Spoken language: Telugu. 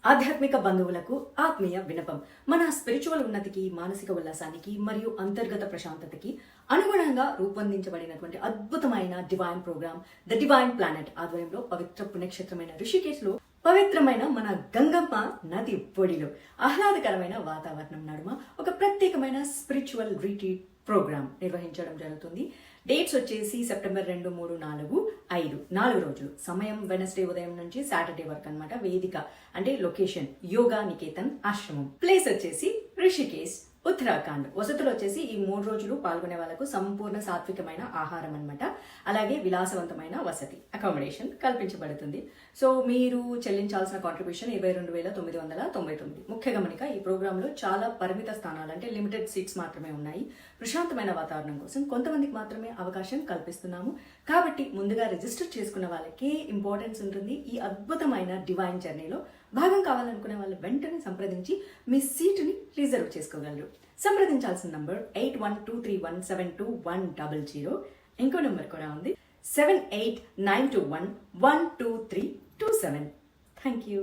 ఆధ్యాత్మిక బంధువులకు ఆత్మీయ వినపం. మన స్పిరిచువల్ ఉన్నతికి, మానసిక ఉల్లాసానికి మరియు అంతర్గత ప్రశాంతతకి అనుగుణంగా రూపొందించబడినటువంటి అద్భుతమైన divine program the divine planet ఆధ్వర్యంలో పవిత్ర పుణ్యక్షేత్రమైన ఋషికేశ్లో పవిత్రమైన మన గంగమ్మ నది పొడిలో ఆహ్లాదకరమైన వాతావరణం నడుమ ఒక ప్రత్యేకమైన స్పిరిచువల్ రిట్రీట్ ప్రోగ్రామ్ నిర్వహించడం జరుగుతుంది. డేట్స్ వచ్చేసి సెప్టెంబర్ 2, 3, 4, 5 4 రోజులు. సమయం వెనస్డే ఉదయం నుంచి సాటర్డే వరకు అనమాట. వేదిక అంటే లొకేషన్ యోగా నికేతన్ ఆశ్రమం. ప్లేస్ వచ్చేసి రిషికేశ్, ఉత్తరాఖండ్. వసతులు వచ్చేసి ఈ 3 రోజులు పాల్గొనే వాళ్ళకు సంపూర్ణ సాత్వికమైన ఆహారం అనమాట. అలాగే విలాసవంతమైన వసతి అకామిడేషన్ కల్పించబడుతుంది. సో మీరు చెల్లించాల్సిన కాంట్రిబ్యూషన్ 22,999. ముఖ్య గమనిక, ఈ ప్రోగ్రామ్ లో చాలా పరిమిత స్థానాలు అంటే లిమిటెడ్ సీట్స్ మాత్రమే ఉన్నాయి. ప్రశాంతమైన వాతావరణం కోసం కొంతమందికి మాత్రమే అవకాశం కల్పిస్తున్నాము. కాబట్టి ముందుగా రిజిస్టర్ చేసుకున్న వాళ్ళకి ఇంపార్టెన్స్ ఉంటుంది. ఈ అద్భుతమైన డివైన్ జర్నీలో భాగం కావాలనుకునే వాళ్ళు వెంటనే సంప్రదించి మీ సీటుని రిజర్వ్ చేసుకోగలరు. సంప్రదించాల్సిన నంబర్ 8123172100. ఇంకో నెంబర్ కూడా ఉంది 7892112327. Thank you.